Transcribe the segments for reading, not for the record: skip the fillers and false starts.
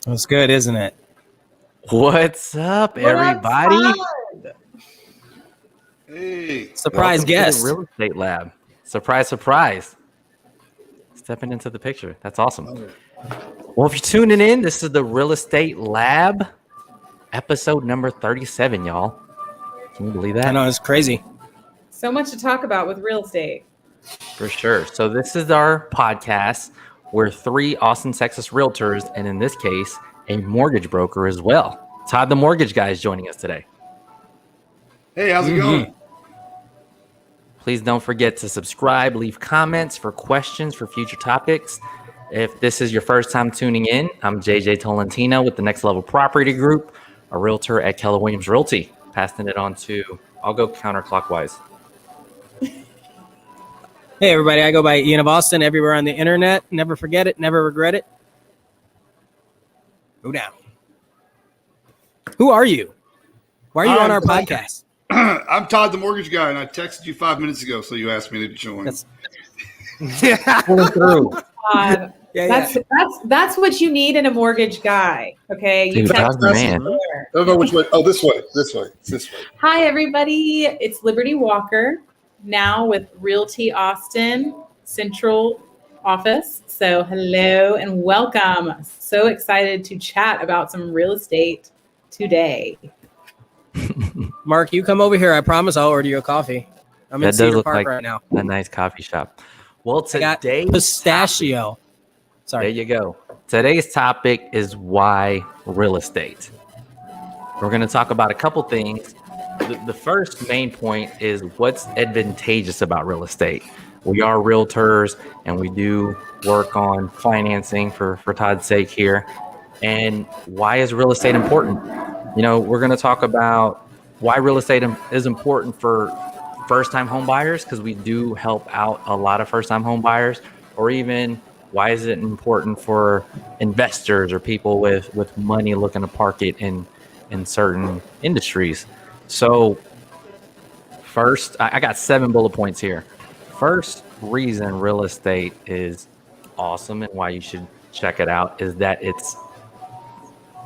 That's good, isn't it? What's up, everybody? Hey, surprise guest. Real Estate Lab. Surprise, surprise. Stepping into the picture. That's awesome. Well, if you're tuning in, this is the Real Estate Lab, episode number 37, y'all. Can you believe that? I know, it's crazy. So much to talk about with real estate. For sure. So this is our podcast. We're three Austin, Texas realtors, and in this case, a mortgage broker as well. Todd, the mortgage guy, is joining us today. Hey, how's it going? Please don't forget to subscribe, leave comments for questions for future topics. If this is your first time tuning in, I'm JJ Tolentino with the Next Level Property Group, a realtor at Keller Williams Realty. Passing it on to, I'll go counterclockwise. Hey, everybody. I go by Ian of Austin everywhere on the internet. Never forget it. Never regret it. Go down. Who are you? Why are you on our podcast? I'm Todd, the mortgage guy, and I texted you 5 minutes ago, so you asked me to join. Pulling through. That's what you need in a mortgage guy. Okay. Dude, Todd's the man. I don't know which way. Oh, this way. This way. Hi, everybody. It's Liberty Walker, now with Realty Austin Central Office. So hello and welcome. So excited to chat about some real estate today. Mark, you come over here. I promise I'll order you a coffee. I'm in Cedar Park right now. A nice coffee shop. Well, today pistachio. Sorry. There you go. Today's topic is why real estate. We're going to talk about a couple things. The first main point is what's advantageous about real estate. We are realtors and we do work on financing for Todd's sake here. And why is real estate important? You know, we're going to talk about why real estate is important for first-time home buyers, because we do help out a lot of first-time home buyers, or even why is it important for investors or people with money looking to park it in certain industries. So first, I got 7 bullet points here. First reason real estate is awesome and why you should check it out is that it's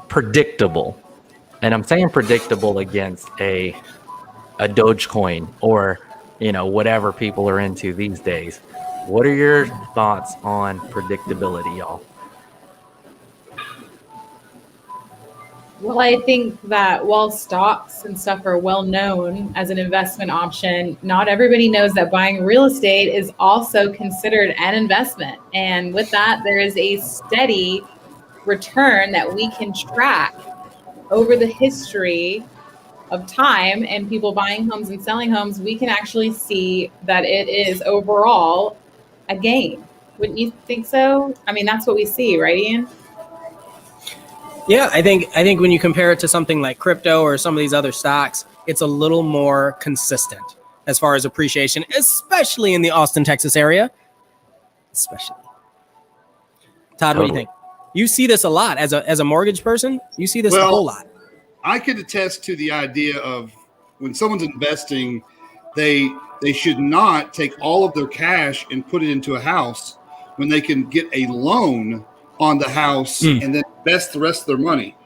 predictable. And I'm saying predictable against a Dogecoin or, you know, whatever people are into these days. What are your thoughts on predictability, y'all? Well, I think that while stocks and stuff are well known as an investment option, not everybody knows that buying real estate is also considered an investment. And with that, there is a steady return that we can track over the history of time and people buying homes and selling homes. We can actually see that it is overall a gain. Wouldn't you think so? I mean, that's what we see, right, Ian? Yeah, I think when you compare it to something like crypto or some of these other stocks, it's a little more consistent as far as appreciation, especially in the Austin, Texas area. Especially. Todd, what do you think? You see this a lot as a mortgage person. You see this a whole lot. I could attest to the idea of when someone's investing, they should not take all of their cash and put it into a house when they can get a loan on the house and then invest the rest of their money.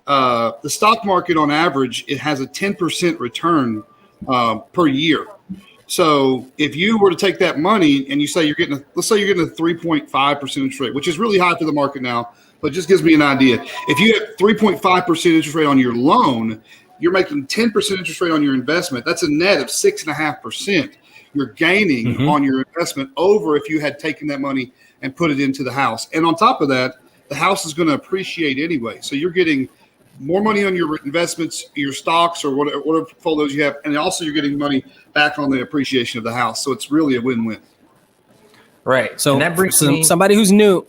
The stock market on average, it has a 10% return per year. So if you were to take that money and you say let's say you're getting a 3.5% interest rate, which is really high for the market now, but just gives me an idea. If you have 3.5% interest rate on your loan, you're making 10% interest rate on your investment. That's a net of 6.5%. You're gaining on your investment over if you had taken that money and put it into the house. And on top of that, the house is going to appreciate anyway. So you're getting more money on your investments, your stocks, or whatever portfolios you have, and also you're getting money back on the appreciation of the house. So it's really a win-win. Right. So and that brings me somebody who's new.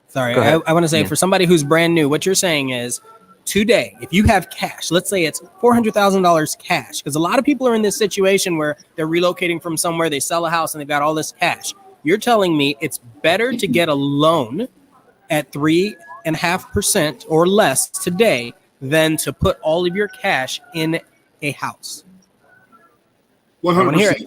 Sorry, Go ahead. I want to say Yeah. for somebody who's brand new, what you're saying is today, if you have cash, let's say it's $400,000 cash, because a lot of people are in this situation where they're relocating from somewhere, they sell a house and they've got all this cash. You're telling me it's better to get a loan at 3.5% or less today than to put all of your cash in a house. 100%.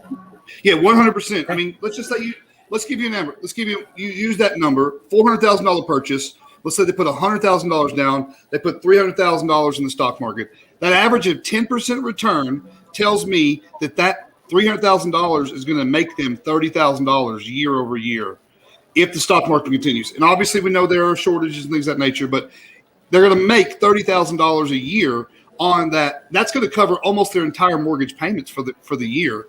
Yeah, 100%. I mean, let's just say let's give you a number. You use that number, $400,000 purchase. Let's say they put $100,000 down. They put $300,000 in the stock market. That average of 10% return tells me that $300,000 is going to make them $30,000 year over year if the stock market continues. And obviously, we know there are shortages and things of that nature, but they're going to make $30,000 a year on that. That's going to cover almost their entire mortgage payments for the year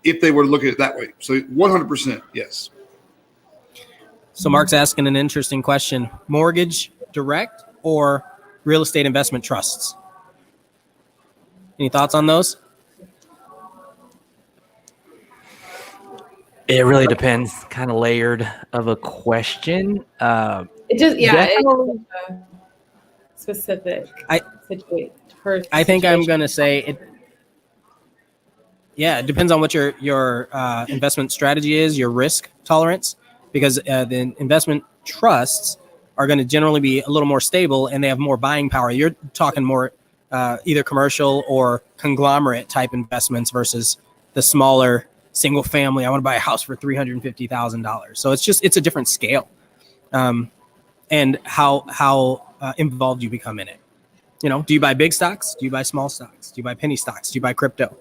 if they were to look at it that way. So 100%, yes. So Mark's asking an interesting question: mortgage direct or real estate investment trusts? Any thoughts on those? It really depends, kind of layered of a question. It just, Definitely. it's a specific situation. I think I'm going to say it. Yeah, it depends on what your investment strategy is, your risk tolerance, because the investment trusts are going to generally be a little more stable and they have more buying power. You're talking more either commercial or conglomerate type investments versus the smaller single family. I want to buy a house for $350,000. So it's a different scale, and how involved you become in it. You know, do you buy big stocks? Do you buy small stocks? Do you buy penny stocks? Do you buy crypto?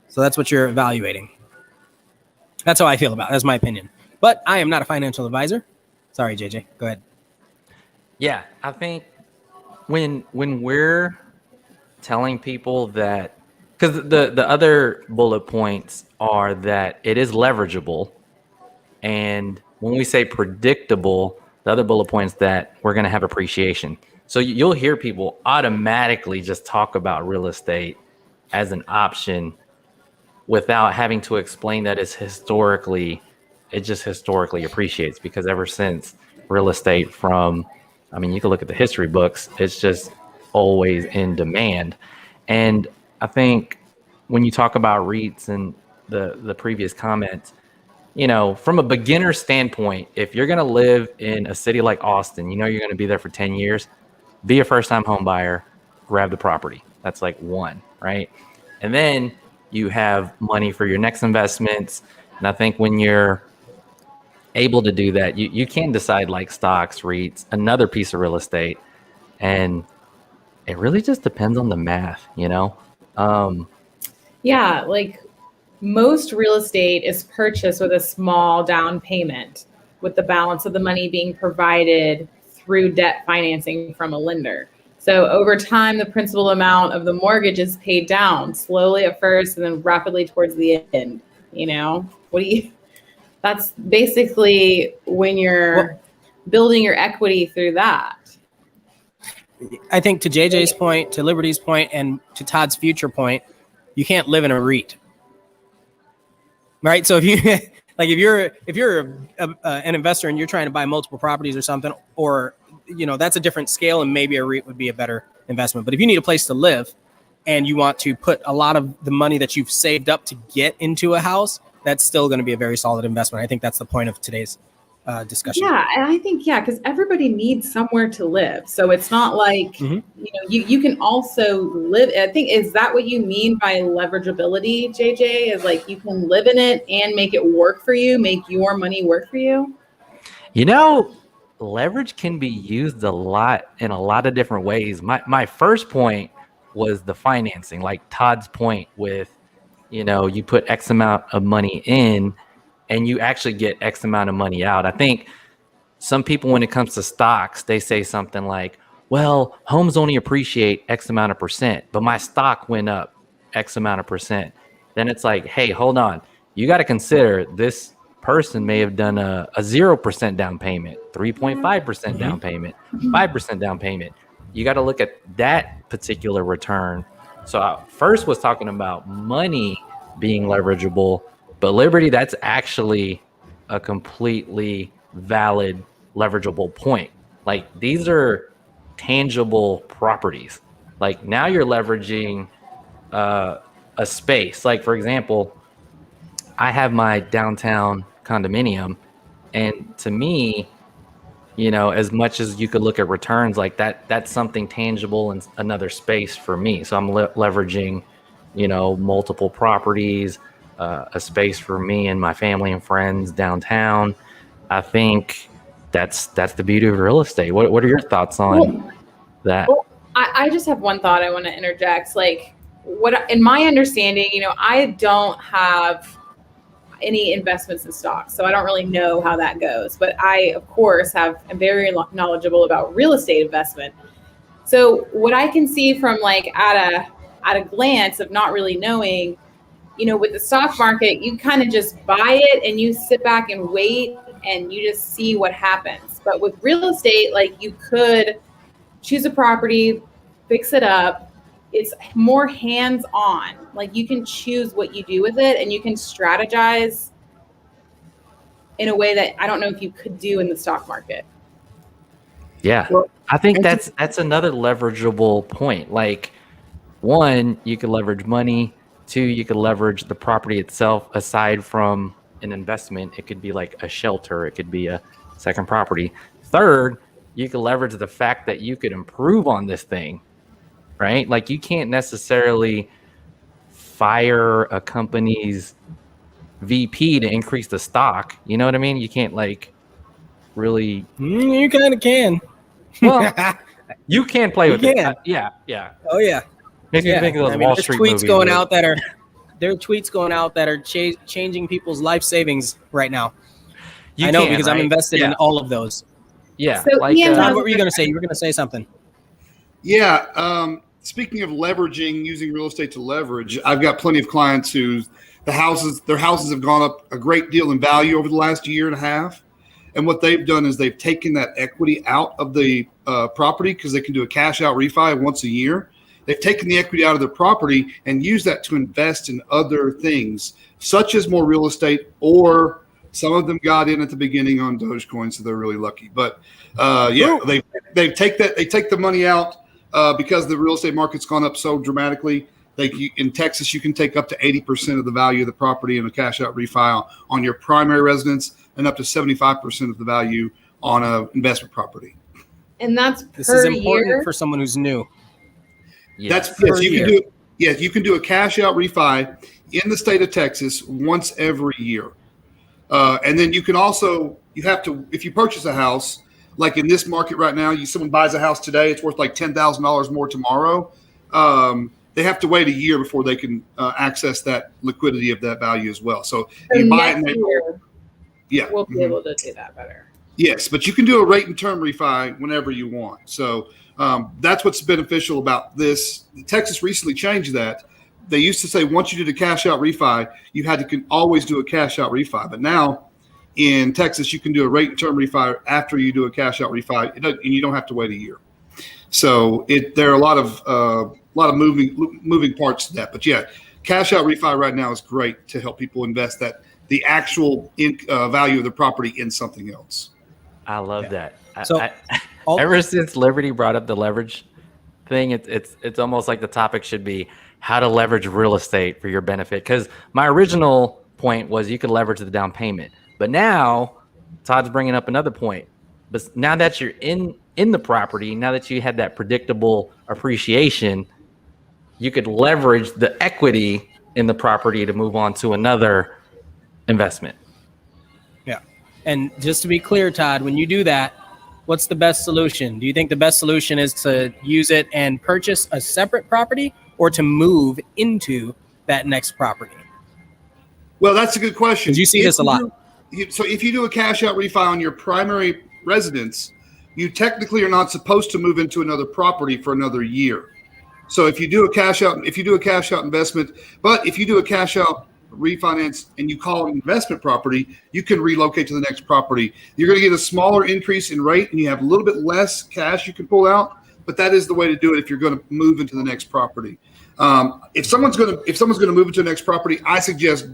So that's what you're evaluating. That's how I feel about it. That's my opinion. But I am not a financial advisor. Sorry, JJ. Go ahead. Yeah, I think when we're telling people that, because the other bullet points are that it is leverageable, and when we say predictable, the other bullet points that we're going to have appreciation. So you'll hear people automatically just talk about real estate as an option without having to explain that it just historically appreciates, because ever since real estate you can look at the history books, it's just always in demand. And I think when you talk about REITs and the previous comments, you know, from a beginner standpoint, if you're going to live in a city like Austin, you know, you're going to be there for 10 years, be a first-time home buyer, grab the property. That's like one, right? And then you have money for your next investments. And I think when you're able to do that, you can decide like stocks, REITs, another piece of real estate. And it really just depends on the math, you know? Yeah, like most real estate is purchased with a small down payment, with the balance of the money being provided through debt financing from a lender. So over time, the principal amount of the mortgage is paid down slowly at first and then rapidly towards the end. You know, that's basically when you're building your equity through that. I think to JJ's point, to Liberty's point, and to Todd's future point, you can't live in a REIT, right? So if you if you're an investor and you're trying to buy multiple properties or something, or you know, that's a different scale, and maybe a REIT would be a better investment. But if you need a place to live and you want to put a lot of the money that you've saved up to get into a house, that's still going to be a very solid investment. I think that's the point of today's discussion. Yeah, and I think, because everybody needs somewhere to live. So it's not like, you can also live. I think, is that what you mean by leverageability, JJ? Is like you can live in it and make it work for you, make your money work for you? You know, leverage can be used in a lot of different ways. My first point was the financing, like Todd's point with, you know, you put X amount of money in and you actually get X amount of money out. I think some people, when it comes to stocks, they say something like, well, homes only appreciate X amount of percent, but my stock went up X amount of percent. Then it's like, hey, hold on. You got to consider this person may have done a 0% down payment, 3.5% down payment, 5% down payment. you got to look at that particular return. So I first was talking about money being leverageable, but Liberty, that's actually a completely valid leverageable point. Like these are tangible properties. Like now you're leveraging a space. Like for example, I have my downtown condominium, and to me, as much as you could look at returns like that, that's something tangible and another space for me. So I'm leveraging, multiple properties, a space for me and my family and friends downtown. I think that's the beauty of real estate. What are your thoughts on that? Well, I just have one thought I want to interject. Like, in my understanding, I don't have any investments in stocks, so I don't really know how that goes. But I, of course, am very knowledgeable about real estate investment. So what I can see from like at a glance of not really knowing, with the stock market, you kind of just buy it and you sit back and wait and you just see what happens. But with real estate, like you could choose a property, fix it up. It's more hands-on. Like you can choose what you do with it and you can strategize in a way that I don't know if you could do in the stock market. Yeah. Well, I think that's another leverageable point. Like one, you could leverage money. Two, you could leverage the property itself aside from an investment. It could be like a shelter. It could be a second property. Third, you could leverage the fact that you could improve on this thing. Right? Like you can't necessarily fire a company's VP to increase the stock. You know what I mean? You can't like really. You kind of can. Well, you can play with it. Yeah. Oh yeah. Makes me think of those Wall Street movies. There are tweets going out that are changing people's life savings right now. I know because I'm invested in all of those. Yeah. So like, Todd, what were you going to say? You were going to say something. Yeah. Speaking of leveraging, using real estate to leverage, I've got plenty of clients their houses have gone up a great deal in value over the last year and a half. And what they've done is they've taken that equity out of the property because they can do a cash out refi once a year. They've taken the equity out of their property and used that to invest in other things, such as more real estate, or some of them got in at the beginning on Dogecoin, so they're really lucky. But they take the money out because the real estate market's gone up so dramatically. In Texas, you can take up to 80% of the value of the property in a cash out refi on your primary residence, and up to 75% of the value on an investment property. And this is important for someone who's new. Yes. You can do a cash out refi in the state of Texas once every year. And then you have to, if you purchase a house, like in this market right now, someone buys a house today, it's worth like $10,000 more tomorrow. They have to wait a year before they can access that liquidity of that value as well. So you buy it and we'll be able to do that better. Yes, but you can do a rate and term refi whenever you want. So that's what's beneficial about this. Texas recently changed that. They used to say once you did a cash out refi, you had to always do a cash out refi. But now in Texas, you can do a rate and term refi after you do a cash out refi, and you don't have to wait a year. So there are a lot of moving parts to that. But yeah, cash out refi right now is great to help people invest the actual value of the property in something else. I love that. So ever since Liberty brought up the leverage thing, it's almost like the topic should be how to leverage real estate for your benefit. Because my original point was you could leverage the down payment, but now Todd's bringing up another point. But now that you're in the property, now that you had that predictable appreciation, you could leverage the equity in the property to move on to another investment. Yeah. And just to be clear, Todd, when you do that, what's the best solution? Do you think the best solution is to use it and purchase a separate property, or to move into that next property? Well, that's a good question. Because you see this a lot. So if you do a cash out refi on your primary residence, you technically are not supposed to move into another property for another year. So if you do a cash out investment, but if you do a cash out refinance and you call it an investment property, you can relocate to the next property. You're going to get a smaller increase in rate, and you have a little bit less cash you can pull out, but that is the way to do it if you're going to move into the next property. If someone's going to move into the next property, I suggest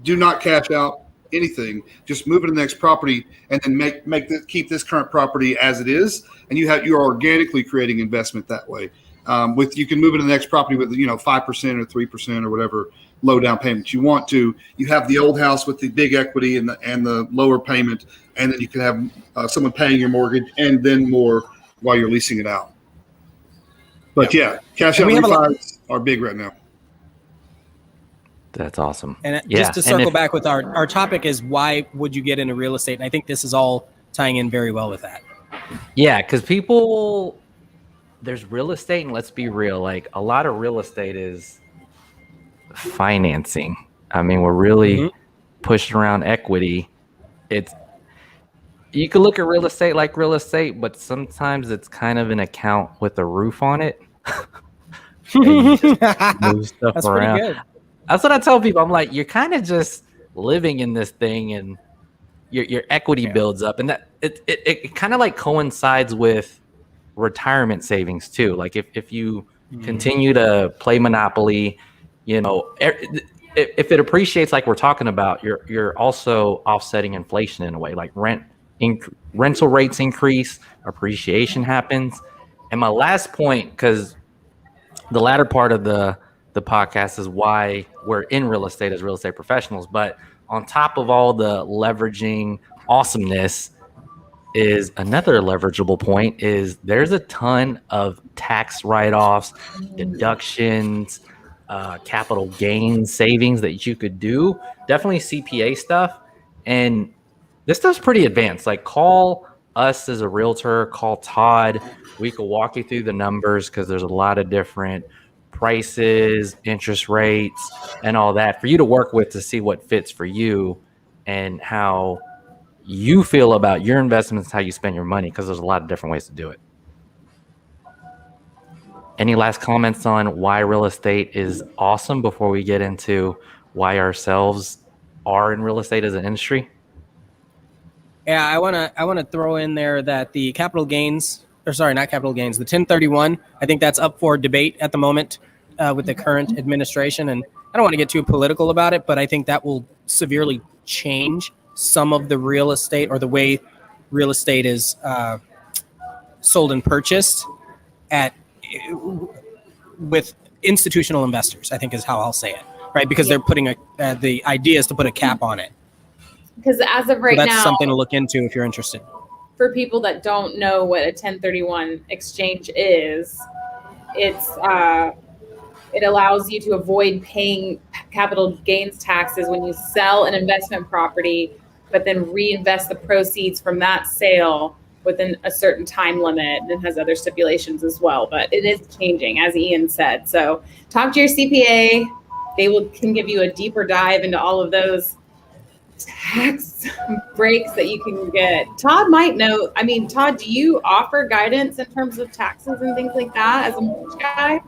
do not cash out anything. Just move to the next property and then keep this current property as it is, and you are organically creating investment that way. You can move into the next property with 5% or 3% or whatever low down payment you want to. You have the old house with the big equity and the lower payment, and then you can have someone paying your mortgage and then more while you're leasing it out. But cash out refis are big right now. That's awesome. And just to circle back with our topic is why would you get into real estate? And I think this is all tying in very well with that. Yeah, because there's real estate, and let's be real, like a lot of real estate is financing. I mean, we're really pushing around equity. You can look at real estate like real estate, but sometimes it's kind of an account with a roof on it. Move stuff That's around. pretty good. That's what I tell people. I'm like, you're kind of just living in this thing, and your equity builds up, and that it kind of like coincides with retirement savings too. Like if you continue to play Monopoly, if it appreciates like we're talking about, you're also offsetting inflation in a way. Like rental rates increase, appreciation happens. And my last point, because the latter part of the podcast is why we're in real estate as real estate professionals. But on top of all the leveraging awesomeness is another leverageable point is there's a ton of tax write-offs, deductions, capital gains savings that you could do. Definitely CPA stuff. And this stuff's pretty advanced. Like call us as a realtor, call Todd. We could walk you through the numbers because there's a lot of different prices, interest rates, and all that for you to work with to see what fits for you and how you feel about your investments, how you spend your money, because there's a lot of different ways to do it. Any last comments on why real estate is awesome before we get into why ourselves are in real estate as an industry? Yeah, I wanna throw in there that the capital gains, or sorry, not capital gains, the 1031, I think that's up for debate at the moment with the current administration. And I don't want to get too political about it, but I think that will severely change some of the real estate or the way real estate is sold and purchased with institutional investors, I think is how I'll say it, right? Because they're putting the idea is to put a cap on it. Because as of right now, that's something to look into if you're interested. For people that don't know what a 1031 exchange is, it allows you to avoid paying capital gains taxes when you sell an investment property, but then reinvest the proceeds from that sale within a certain time limit. And it has other stipulations as well, but it is changing, as Ian said. So talk to your CPA. They can give you a deeper dive into all of those tax breaks that you can get. Todd might know. I mean, Todd, do you offer guidance in terms of taxes and things like that as a mortgage guy?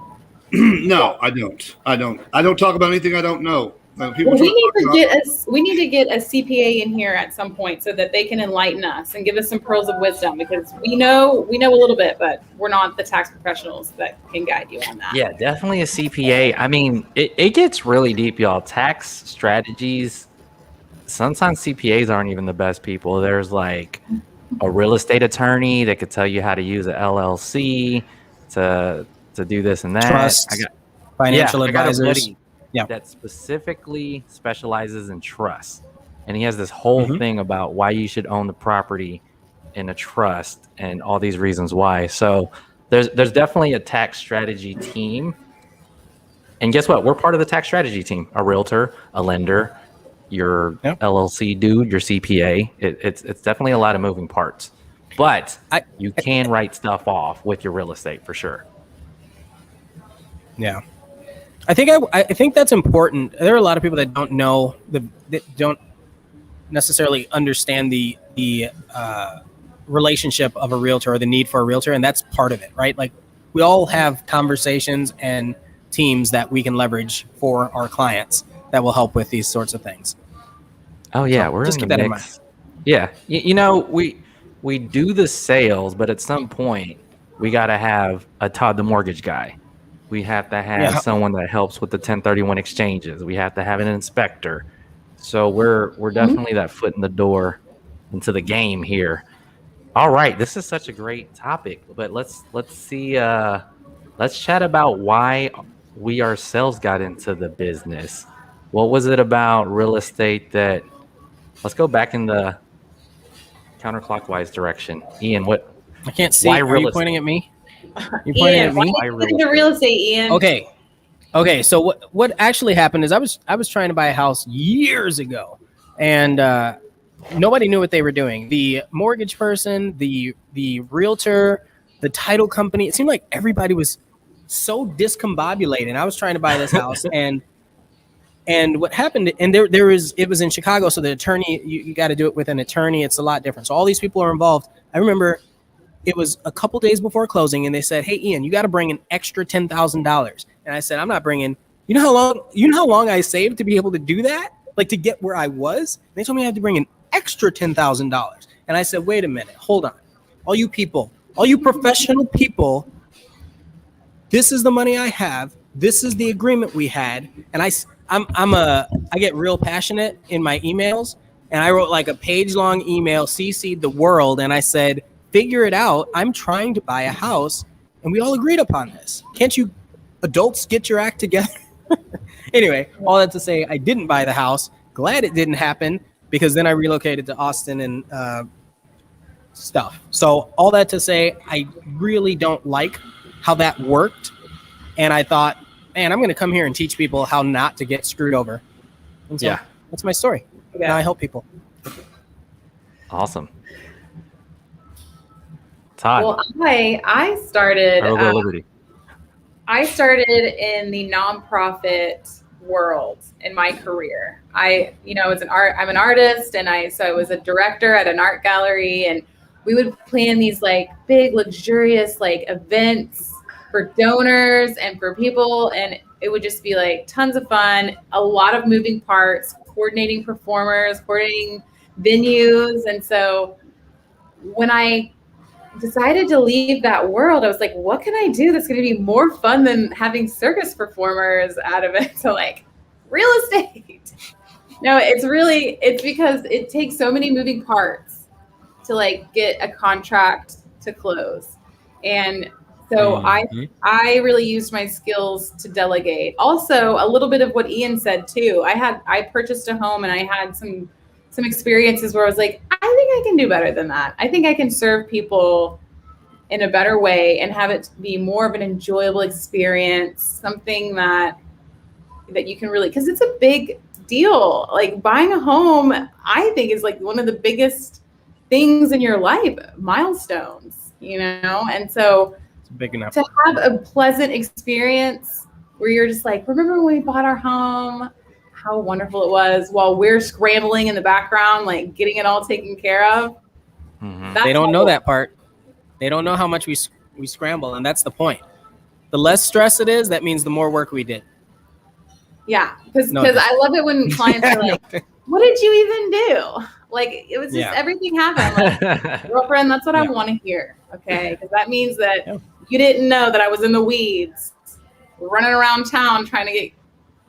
No, I don't. I don't talk about anything I don't know. We need to get a CPA in here at some point so that they can enlighten us and give us some pearls of wisdom, because we know a little bit, but we're not the tax professionals that can guide you on that. Yeah, definitely a CPA. I mean, it gets really deep, y'all. Tax strategies. Sometimes CPAs aren't even the best people. There's like a real estate attorney that could tell you how to use an LLC to do this and that. Trust, financial advisors. That specifically specializes in trust. And he has this whole thing about why you should own the property in a trust and all these reasons why. So there's definitely a tax strategy team. And guess what? We're part of the tax strategy team. A realtor, a lender, your LLC dude, your CPA. It's definitely a lot of moving parts. But you can write stuff off with your real estate for sure. Yeah. I think that's important. There are a lot of people that don't know that don't necessarily understand the relationship of a realtor or the need for a realtor, and that's part of it, right? Like we all have conversations and teams that we can leverage for our clients that will help with these sorts of things. Oh yeah, so we're just in keep the that mix. Yeah, we do the sales, but at some point we got to have a Todd the mortgage guy. We have to have someone that helps with the 1031 exchanges. We have to have an inspector. So we're definitely that foot in the door into the game here. All right, this is such a great topic, but let's see. Let's chat about why we ourselves got into the business. What was it about real estate that? Let's go back in the counterclockwise direction. Ian, I can't see. why Are real you estate? pointing at me? You pointing Ian, at why me? did you get into real estate, Ian? Okay. So what actually happened is I was trying to buy a house years ago, and nobody knew what they were doing. The mortgage person, the realtor, the title company. It seemed like everybody was so discombobulated. I was trying to buy this house, and what happened? And it was in Chicago, so the attorney, you got to do it with an attorney. It's a lot different. So all these people are involved. I remember it was a couple days before closing, and they said, "Hey, Ian, you got to bring an extra $10,000." And I said, "I'm not bringing." You know how long I saved to be able to do that, like to get where I was. And they told me I had to bring an extra $10,000, and I said, "Wait a minute, hold on, all you people, all you professional people. This is the money I have. This is the agreement we had." And I get real passionate in my emails, and I wrote like a page-long email, CC'd the world, and I said, "Figure it out. I'm trying to buy a house, and we all agreed upon this. Can't you adults get your act together?" Anyway, all that to say, I didn't buy the house. Glad it didn't happen, because then I relocated to Austin and stuff. So all that to say, I really don't like how that worked. And I thought, man, I'm going to come here and teach people how not to get screwed over. And so that's my story. Yeah. Now I help people. Awesome. Todd. Well, I started. Liberty. I started in the nonprofit world in my career. I'm an artist, and I was a director at an art gallery, and we would plan these like big, luxurious like events for donors and for people, and it would just be like tons of fun, a lot of moving parts, coordinating performers, coordinating venues. And so when I decided to leave that world, I was like, what can I do that's going to be more fun than having circus performers out of it? So like real estate. No, it's because it takes so many moving parts to like get a contract to close. And so I really used my skills to delegate. Also, a little bit of what Ian said too. I purchased a home, and I had some experiences where I was like, I think I can do better than that. I think I can serve people in a better way and have it be more of an enjoyable experience, something that you can really, because it's a big deal. Like buying a home, I think, is like one of the biggest things in your life, milestones, And so it's big enough to have a pleasant experience where you're just like, remember when we bought our home, how wonderful it was, while we're scrambling in the background, like getting it all taken care of. Mm-hmm. They don't know that part. They don't know how much we scramble, and that's the point. The less stress it is, that means the more work we did. Yeah, because I love it when clients are like, what did you even do? Like, it was just everything happened. Like, girlfriend, that's what I want to hear, okay? Because that means that you didn't know that I was in the weeds, running around town trying to get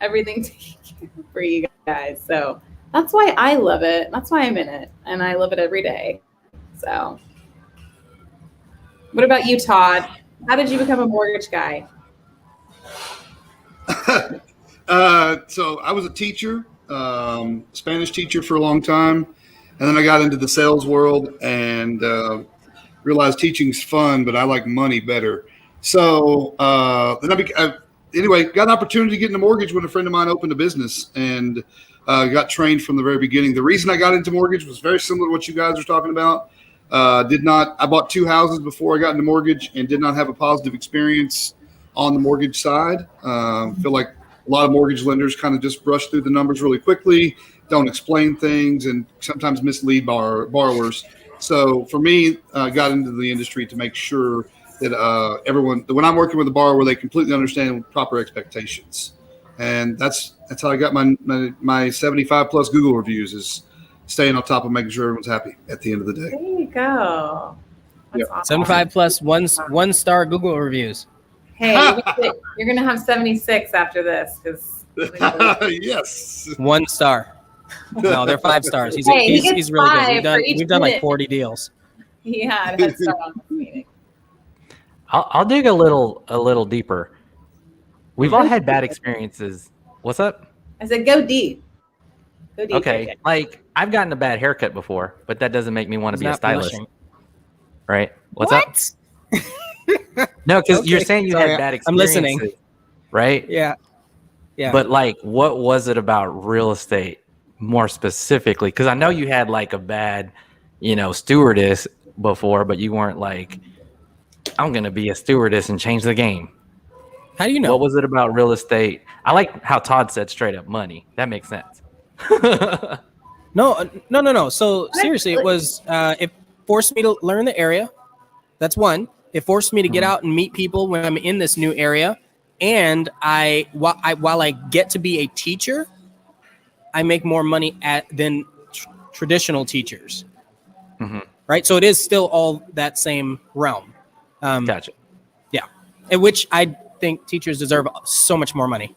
everything taken care of for you guys. So that's why I love it. That's why I'm in it, and I love it every day. So what about you, Todd? How did you become a mortgage guy? So I was a teacher, Spanish teacher for a long time. And then I got into the sales world and realized teaching's fun, but I like money better. So then I got an opportunity to get into mortgage when a friend of mine opened a business, and got trained from the very beginning. The reason I got into mortgage was very similar to what you guys are talking about. I bought 2 houses before I got into mortgage and did not have a positive experience on the mortgage side. Feel like a lot of mortgage lenders kind of just brush through the numbers really quickly, don't explain things, and sometimes mislead borrowers. So for me, I got into the industry to make sure that when I'm working with a borrower, they completely understand proper expectations. And that's how I got my 75 plus Google reviews, is staying on top of making sure everyone's happy at the end of the day. There you go. That's awesome. 75 plus one star Google reviews. Hey, you're gonna have 76 after this because Yes. 1 star. No, they're 5 stars. He's gets really good. 5 for each We've done like minute. 40 deals. he had a head start on this meeting. I'll dig a little deeper. We've all had bad experiences. What's up? I said, go deep. Go deep. Okay, like I've gotten a bad haircut before, but that doesn't make me want to He's be a not stylist, blushing. right? What's up? No, because you're Okay, saying you sorry, had bad I'm experiences, listening. right? Yeah. Yeah. But like, what was it about real estate more specifically? Because I know you had like a bad, stewardess before, but you weren't like, I'm gonna be a stewardess and change the game. How do you know? What was it about real estate? I like how Todd said straight up money. That makes sense. No. So seriously, it was it forced me to learn the area. That's one. It forced me to get out and meet people when I'm in this new area. And while I get to be a teacher, I make more money than traditional teachers. Right. So it is still all that same realm. Gotcha. Yeah. In which I think teachers deserve so much more money.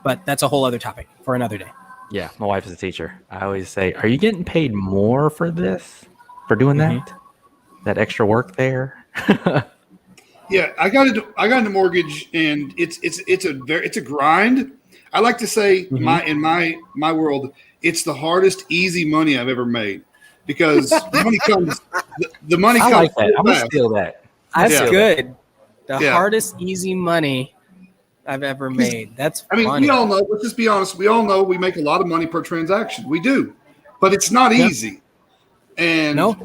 But that's a whole other topic for another day. Yeah, my wife is a teacher. I always say, "Are you getting paid more for this? For doing that? That extra work there?" Yeah, I got into mortgage, and it's a grind. I like to say in my world, it's the hardest easy money I've ever made because the money I comes. like that. I'm gonna fast. steal that. That's Yeah. good. The Yeah. hardest easy money I've ever made. That's I mean, funny. we all know. Let's just be honest. We all know we make a lot of money per transaction. We do, but it's not easy. And No.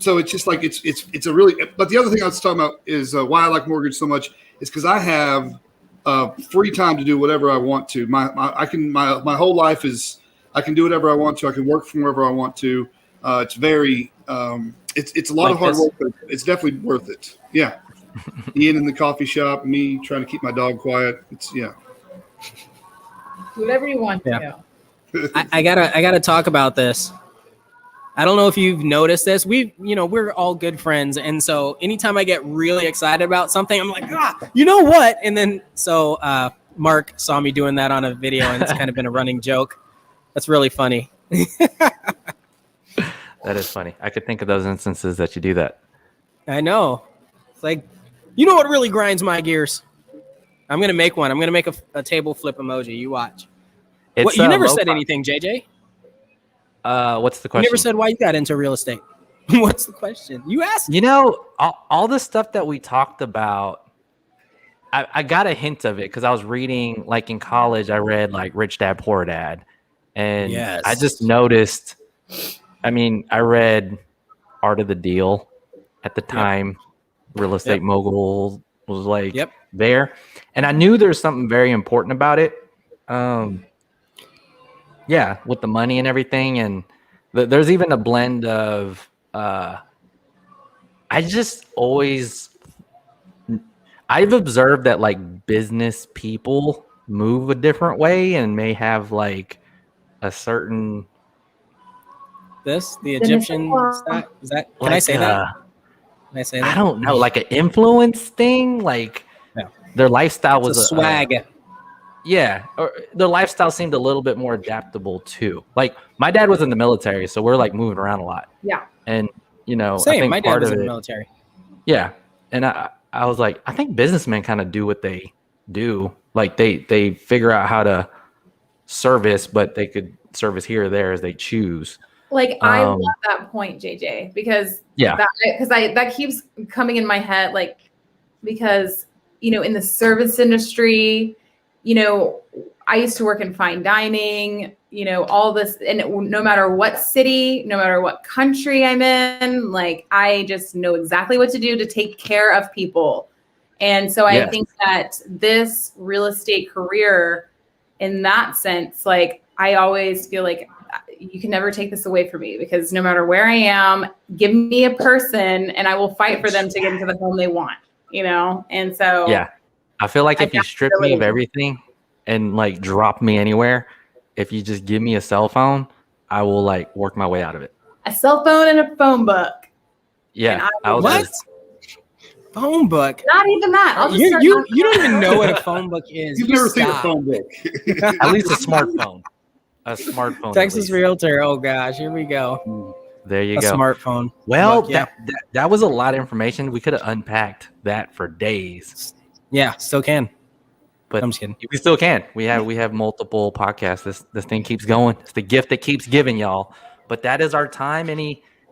So it's just like it's a really. But the other thing I was talking about is why I like mortgage so much is because I have free time to do whatever I want to. My whole life is I can do whatever I want to. I can work from wherever I want to. It's very it's a lot Like of hard this? work, but it's definitely worth it. Yeah. Ian in the coffee shop, me trying to keep my dog quiet. Do whatever you want to. I gotta talk about this. I don't know if you've noticed this. We're all good friends, and so anytime I get really excited about something, I'm like, you know what? And then Mark saw me doing that on a video, and it's kind of been a running joke. That's really funny. That is funny. I could think of those instances that you do that. I know. It's like, you know what really grinds my gears? I'm gonna make one. I'm gonna make a table flip emoji. You watch. It's, You never said lo-fi. anything, JJ. What's the You question? never said why you got into real estate. What's the question? You asked. All the stuff that we talked about, I got a hint of it because I was reading, like in college, I read like Rich Dad Poor Dad, and Yes. I just noticed. I mean, I read Art of the Deal at the time. Real estate mogul was like there, and I knew there's something very important about it. Yeah, with the money and everything, and there's even a blend of. I just always. I've observed that like business people move a different way and may have like a certain. The Egyptian style. Is that? Can I say that? Can I say that? I don't know, like an influence thing. Like their lifestyle was a swag. Yeah, or their lifestyle seemed a little bit more adaptable too. Like my dad was in the military, so we're like moving around a lot. Yeah, and Same. I think My dad was in the military. Yeah, and I was like, I think businessmen kind of do what they do. Like they figure out how to service, but they could service here or there as they choose. Like I love that point, JJ, because that keeps coming in my head, like because in the service industry, I used to work in fine dining, all this, and no matter what city, no matter what country I'm in, like I just know exactly what to do to take care of people. And so I think that this real estate career, in that sense, like I always feel like you can never take this away from me because no matter where I am, give me a person and I will fight for them to get into the home they want, And so I feel like if you strip me of everything and like drop me anywhere, if you just give me a cell phone, I will like work my way out of it. A cell phone and a phone book. Yeah, I was What? just- Phone book? Not even that. I'll just You start you talking you don't about even it. know what a phone book is. You've You never seen a stop. phone book. at least a smartphone. A smartphone. Texas at least. Realtor. Oh gosh, here we go. There you A go. smartphone. Well, book, yeah, that was a lot of information. We could have unpacked that for days, yeah, still can. but I'm just kidding. we still can. We have multiple podcasts. This thing keeps going. It's the gift that keeps giving, y'all. But that is our time.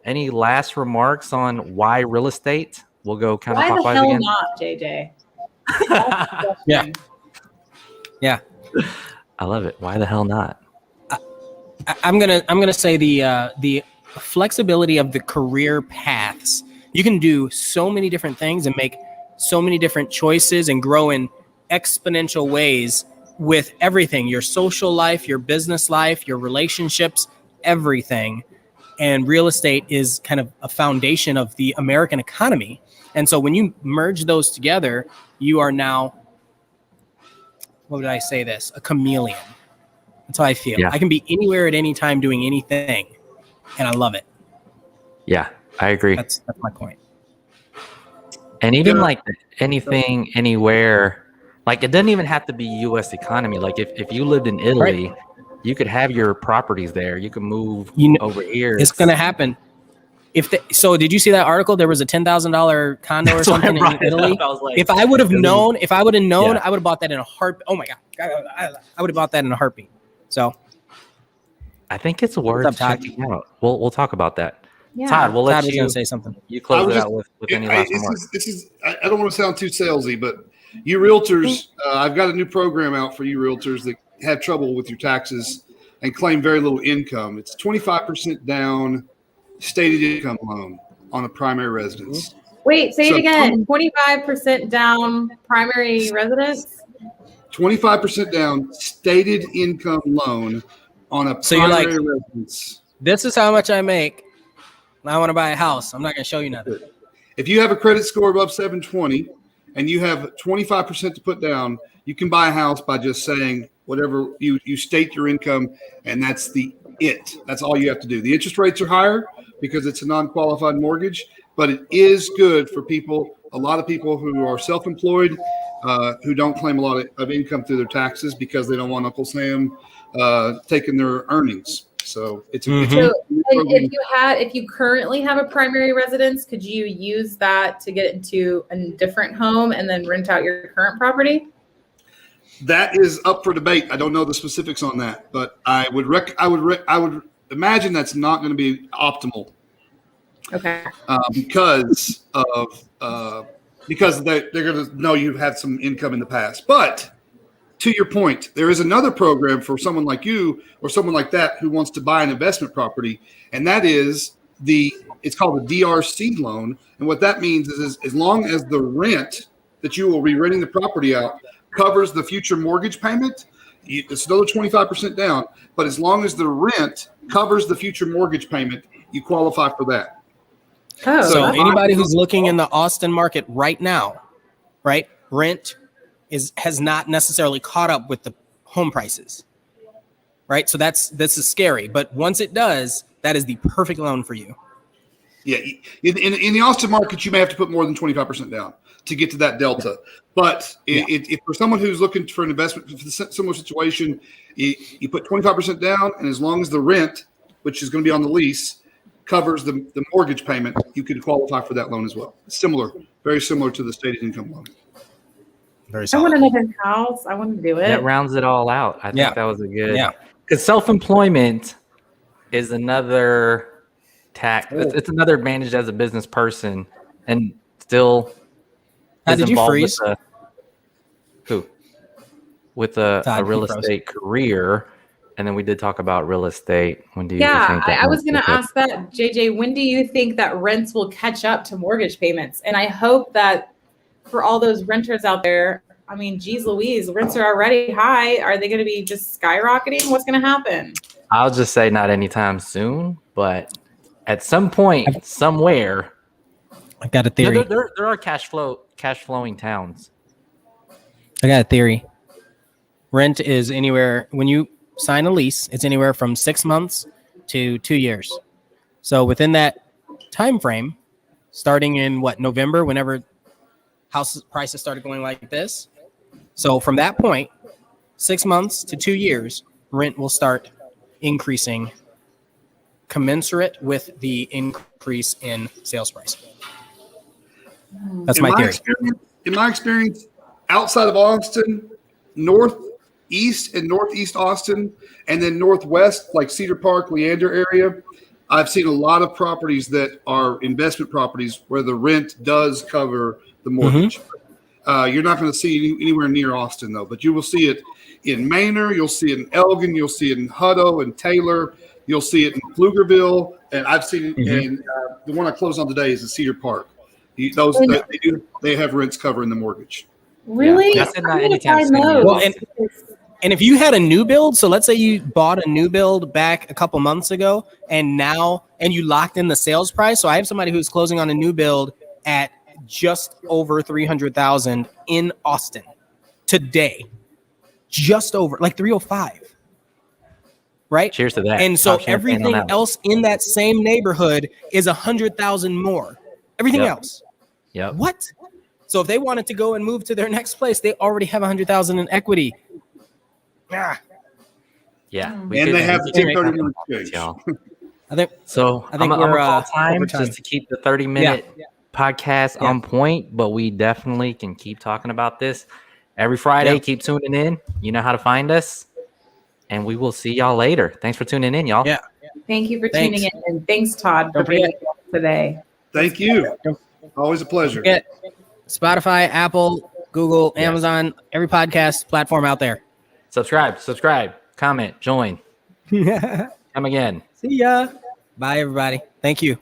Any last remarks on why real estate? We'll go Why the counterclockwise hell again. not, JJ? Yeah. Yeah. I love it. Why the hell not? I'm gonna say the flexibility of the career paths. You can do so many different things and make so many different choices and grow in exponential ways with everything, your social life, your business life, your relationships, everything. And real estate is kind of a foundation of the American economy. And so when you merge those together, you are now, what would I say this? A chameleon. That's how I feel. Yeah. I can be anywhere at any time doing anything, and I love it. Yeah, I agree. That's my point. And even Yeah. like anything, anywhere, like it doesn't even have to be U.S. economy. Like if you lived in Italy, you could have your properties there. You can move over here. It's going to happen. So did you see that article? There was a $10,000 condo or something in Italy. I was like, If I would have known, yeah. I would have bought that in a heartbeat. Oh my God. I would have bought that in a heartbeat. So I think it's worth up, Todd? checking out. We'll talk about that. Yeah. Todd, we'll Todd let was you going to say something. you close I it was out with any last remarks. I don't want to sound too salesy, but you realtors, I've got a new program out for you realtors that have trouble with your taxes and claim very little income. It's 25% down stated income loan on a primary residence. Wait, say So- it again. 25% down primary residence. 25% down stated income loan on a So you're like- primary residence. This is how much I make. I want to buy a house. I'm not going to show you nothing. If you have a credit score above 720 and you have 25% to put down, you can buy a house by just saying whatever you state your income, and that's that's all you have to do. The interest rates are higher because it's a non-qualified mortgage, but it is good for a lot of people who are self-employed, who don't claim a lot of income through their taxes because they don't want Uncle Sam taking their earnings. So it's a Mhm. So if you currently have a primary residence, could you use that to get into a different home and then rent out your current property? that is up for debate. I don't know the specifics on that, but I would imagine that's not going to be optimal Okay. because they're going to know you've had some income in the past. But to your point, there is another program for someone like you or someone like that who wants to buy an investment property, and that is it's called a DRC loan. And what that means is as long as the rent that you will be renting the property out covers the future mortgage payment, it's another 25% down. But as long as the rent covers the future mortgage payment, you qualify for that. Oh, So that's anybody who's looking in the Austin market right now, right, rent has not necessarily caught up with the home prices, right? So this is scary. But once it does, that is the perfect loan for you. Yeah, in the Austin market, you may have to put more than 25% down to get to that delta. But if for someone who's looking for an investment, for a similar situation, you put 25% down, and as long as the rent, which is going to be on the lease, covers the mortgage payment, you could qualify for that loan as well. Very similar to the stated income loan. Very I solid. want another house. I want to do it. That rounds it all out. I think Yeah. that was a good. Yeah. Because self-employment is another tax. It's another advantage as a business person, and still. Did you involved freeze? With Todd, a real he froze. estate career, and then we did talk about real estate. When do you Yeah, think that I was going to might pick up? ask that, JJ. When do you think that rents will catch up to mortgage payments? And I hope that for all those renters out there, I mean, geez Louise, rents are already high. Are they going to be just skyrocketing? What's going to happen? I'll just say not anytime soon, but at some point, somewhere, I got a theory. there are cash flowing towns. I got a theory. Rent is anywhere, when you sign a lease, it's anywhere from 6 months to 2 years. So within that time frame, starting in November, whenever house prices started going like this. So from that point, 6 months to 2 years, rent will start increasing commensurate with the increase in sales price. That's my theory. In my experience, outside of Austin, northeast and northeast Austin, and then northwest, like Cedar Park, Leander area, I've seen a lot of properties that are investment properties where the rent does cover the mortgage. You're not going to see anywhere near Austin, though, but you will see it in Manor. You'll see it in Elgin. You'll see it in Hutto and Taylor. You'll see it in Pflugerville. And I've seen it in the one I closed on today is in Cedar Park. They have rents covering the mortgage. Really? Yeah, I'm gonna find those. Well, and if you had a new build, so let's say you bought a new build back a couple months ago, and you locked in the sales price. So I have somebody who's closing on a new build at just over 300,000 in Austin today, just over like 305. Right. Cheers to that. And so everything else in that same neighborhood is 100,000 more. Everything else. Yep. What? So if they wanted to go and move to their next place, they already have 100,000 in equity. Yeah. And they have the 1031 exchange. I think I'm we're call time just to keep the 30-minute podcast on point, but we definitely can keep talking about this every Friday. Yeah. Keep tuning in. You know how to find us, and we will see y'all later. Thanks for tuning in, y'all. Yeah. Thank you for tuning in, and thanks, Todd, for being here today. Thank you. Always a pleasure. Spotify, Apple, Google, Amazon, every podcast platform out there. Subscribe, comment, join. Come again. See ya. Bye, everybody. Thank you.